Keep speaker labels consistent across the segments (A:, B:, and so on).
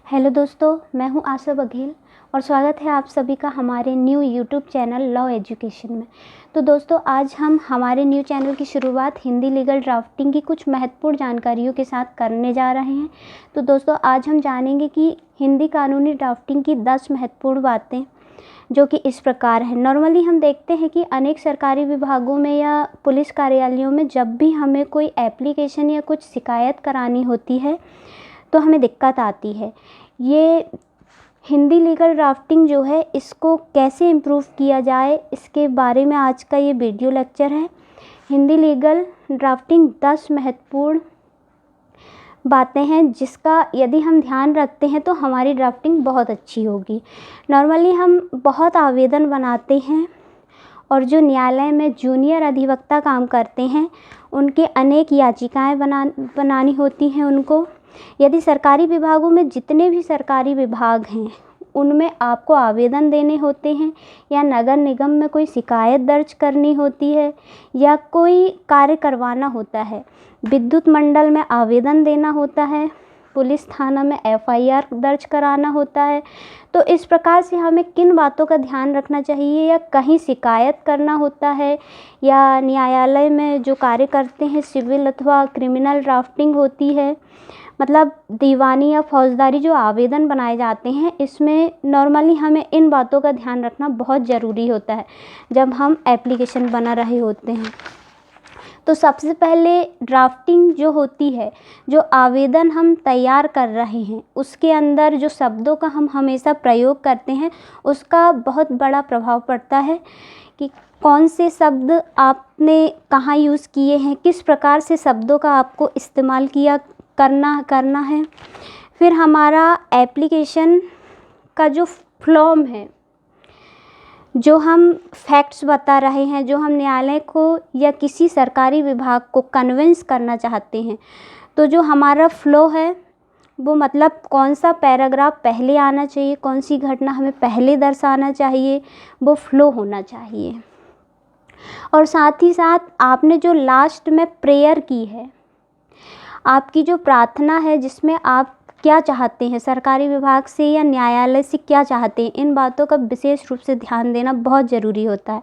A: Hello दोस्तों, मैं हूं आशा बघेल और स्वागत है आप सभी का हमारे new YouTube channel law education में। तो दोस्तों, आज हम हमारे न्यू चैनल की शुरुआत हिंदी लीगल ड्राफ्टिंग की कुछ महत्वपूर्ण जानकारियों के साथ करने जा रहे हैं। तो दोस्तों, आज हम जानेंगे कि हिंदी कानूनी ड्राफ्टिंग की 10 महत्वपूर्ण बातें, जो कि इस प्रकार है। नॉर्मली हम देखते हैं कि अनेक सरकारी विभागों में या पुलिस कार्यालयों में जब भी हमें कोई एप्लीकेशन या कुछ शिकायत करानी होती है तो हमें दिक्कत आती है। ये हिंदी लीगल ड्राफ्टिंग जो है, इसको कैसे इम्प्रूव किया जाए, इसके बारे में आज का ये वीडियो लेक्चर है। हिंदी लीगल ड्राफ्टिंग 10 महत्वपूर्ण बातें हैं जिसका यदि हम ध्यान रखते हैं तो हमारी ड्राफ्टिंग बहुत अच्छी होगी। नॉर्मली हम बहुत आवेदन बनाते हैं और जो न्यायालय में जूनियर अधिवक्ता काम करते हैं उनके अनेक याचिकाएं बनानी होती हैं उनको। यदि सरकारी विभागों में जितने भी सरकारी विभाग हैं उनमें आपको आवेदन देने होते हैं या नगर निगम में कोई शिकायत दर्ज करनी होती है या कोई कार्य करवाना होता है, विद्युत मंडल में आवेदन देना होता है, पुलिस थाना में एफआईआर दर्ज कराना होता है, तो इस प्रकार से हमें किन बातों का ध्यान रखना चाहिए, या कहीं शिकायत करना होता है या न्यायालय में जो कार्य करते हैं सिविल अथवा क्रिमिनल ड्राफ्टिंग होती है, मतलब दीवानी या फौजदारी जो आवेदन बनाए जाते हैं, इसमें नॉर्मली हमें इन बातों का ध्यान रखना बहुत ज़रूरी होता है जब हम एप्लीकेशन बना रहे होते हैं। तो सबसे पहले ड्राफ्टिंग जो होती है, जो आवेदन हम तैयार कर रहे हैं उसके अंदर जो शब्दों का हम हमेशा प्रयोग करते हैं उसका बहुत बड़ा प्रभाव पड़ता है कि कौन से शब्द आपने कहाँ यूज़ किए हैं, किस प्रकार से शब्दों का आपको इस्तेमाल करना है। फिर हमारा एप्लीकेशन का जो फ्लॉम है, जो हम फैक्ट्स बता रहे हैं, जो हम न्यायालय को या किसी सरकारी विभाग को कन्विंस करना चाहते हैं, तो जो हमारा फ्लो है वो मतलब कौन सा पैराग्राफ पहले आना चाहिए, कौन सी घटना हमें पहले दर्शाना चाहिए, वो फ्लो होना चाहिए। और साथ ही साथ आपने जो लास्ट में प्रेयर की है, आपकी जो प्रार्थना है जिसमें आप क्या चाहते हैं, सरकारी विभाग से या न्यायालय से क्या चाहते हैं, इन बातों का विशेष रूप से ध्यान देना बहुत ज़रूरी होता है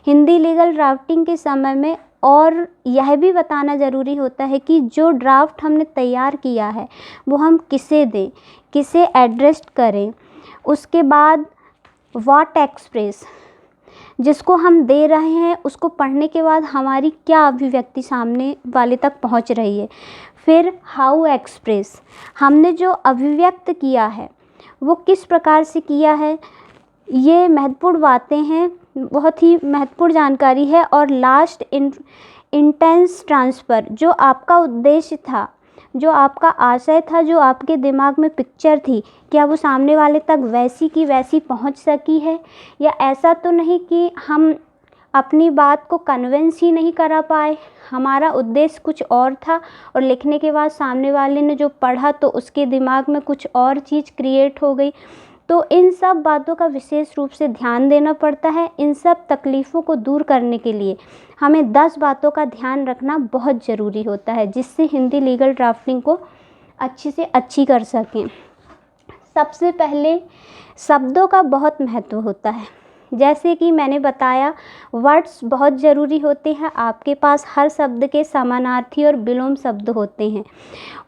A: हिंदी लीगल ड्राफ्टिंग के समय में। और यह भी बताना ज़रूरी होता है कि जो ड्राफ्ट हमने तैयार किया है वो हम किसे दें, किसे एड्रेस करें। उसके बाद व्हाट एक्सप्रेस, जिसको हम दे रहे हैं उसको पढ़ने के बाद हमारी क्या अभिव्यक्ति सामने वाले तक पहुंच रही है। फिर हाउ एक्सप्रेस, हमने जो अभिव्यक्त किया है वो किस प्रकार से किया है। ये महत्वपूर्ण बातें हैं, बहुत ही महत्वपूर्ण जानकारी है। और लास्ट इंटेंस ट्रांसफ़र, जो आपका उद्देश्य था, जो आपका आशय था, जो आपके दिमाग में पिक्चर थी, क्या वो सामने वाले तक वैसी की वैसी पहुंच सकी है, या ऐसा तो नहीं कि हम अपनी बात को कन्विंस ही नहीं करा पाए, हमारा उद्देश्य कुछ और था और लिखने के बाद सामने वाले ने जो पढ़ा तो उसके दिमाग में कुछ और चीज़ क्रिएट हो गई। तो इन सब बातों का विशेष रूप से ध्यान देना पड़ता है। इन सब तकलीफ़ों को दूर करने के लिए हमें 10 बातों का ध्यान रखना बहुत ज़रूरी होता है, जिससे हिंदी लीगल ड्राफ्टिंग को अच्छी से अच्छी कर सकें। सबसे पहले शब्दों का बहुत महत्व होता है। जैसे कि मैंने बताया, वर्ड्स बहुत ज़रूरी होते हैं। आपके पास हर शब्द के समानार्थी और विलोम शब्द होते हैं,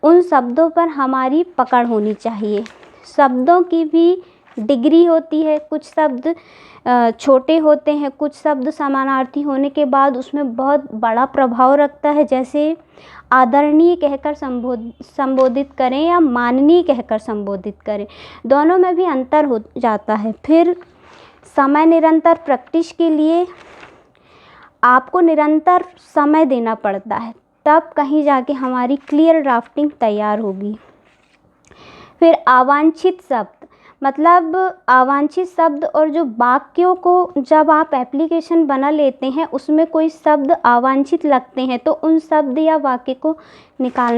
A: उन शब्दों पर हमारी पकड़ होनी चाहिए। शब्दों की भी डिग्री होती है, कुछ शब्द छोटे होते हैं, कुछ शब्द समानार्थी होने के बाद उसमें बहुत बड़ा प्रभाव रखता है। जैसे आदरणीय कहकर संबोधित करें या माननीय कहकर संबोधित करें, दोनों में भी अंतर हो जाता है। फिर समय निरंतर प्रैक्टिस के लिए आपको निरंतर समय देना पड़ता है, तब कहीं जाके हमारी क्लियर ड्राफ्टिंग तैयार होगी। फिर अवांछित शब्द, मतलब अवांछित शब्द और जो वाक्यों को जब आप एप्लीकेशन बना लेते हैं उसमें कोई शब्द अवांछित लगते हैं तो उन शब्द या वाक्य को निकाल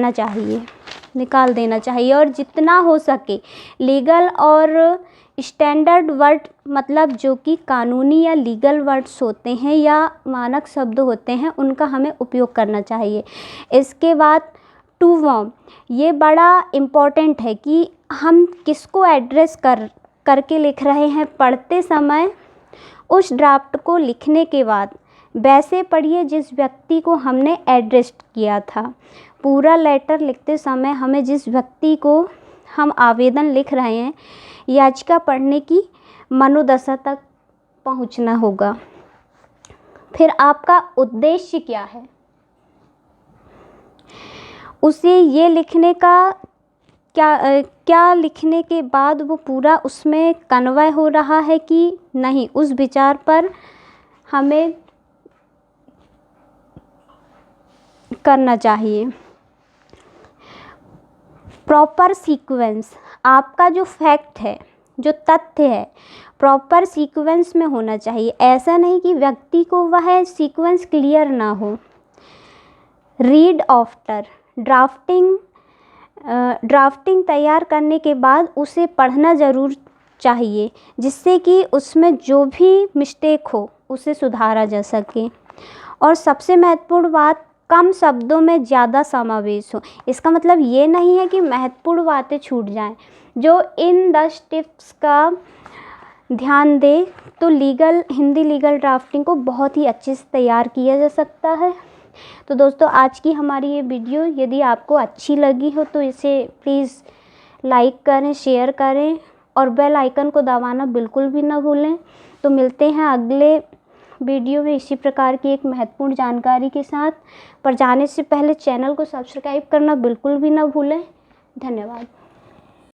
A: देना चाहिए। और जितना हो सके लीगल और स्टैंडर्ड वर्ड, मतलब जो कि कानूनी या लीगल वर्ड्स होते हैं या मानक शब्द होते हैं, उनका हमें उपयोग करना चाहिए। इसके बाद टू वर्म, ये बड़ा इम्पॉर्टेंट है कि हम किसको एड्रेस करके लिख रहे हैं पढ़ते समय, उस ड्राफ्ट को लिखने के बाद वैसे पढ़िए जिस व्यक्ति को हमने एड्रेस किया था। पूरा लेटर लिखते समय हमें जिस व्यक्ति को हम आवेदन लिख रहे हैं, याचिका पढ़ने की मनोदशा तक पहुंचना होगा। फिर आपका उद्देश्य क्या है, उसे ये लिखने का क्या लिखने के बाद वो पूरा उसमें कन्वे हो रहा है कि नहीं, उस विचार पर हमें करना चाहिए। प्रॉपर सीक्वेंस, आपका जो फैक्ट है, जो तथ्य है, प्रॉपर सीक्वेंस में होना चाहिए। ऐसा नहीं कि व्यक्ति को वह सीक्वेंस क्लियर ना हो। रीड आफ्टर ड्राफ्टिंग तैयार करने के बाद उसे पढ़ना ज़रूर चाहिए, जिससे कि उसमें जो भी मिस्टेक हो उसे सुधारा जा सके। और सबसे महत्वपूर्ण बात, कम शब्दों में ज़्यादा समावेश हो। इसका मतलब ये नहीं है कि महत्वपूर्ण बातें छूट जाएं। जो इन 10 टिप्स का ध्यान दे तो हिंदी लीगल ड्राफ्टिंग को बहुत ही अच्छे से तैयार किया जा सकता है। तो दोस्तों, आज की हमारी ये वीडियो यदि आपको अच्छी लगी हो तो इसे प्लीज़ लाइक करें, शेयर करें और बेल आइकन को दबाना बिल्कुल भी ना भूलें। तो मिलते हैं अगले वीडियो में इसी प्रकार की एक महत्वपूर्ण जानकारी के साथ। पर जाने से पहले चैनल को सब्सक्राइब करना बिल्कुल भी ना भूलें। धन्यवाद।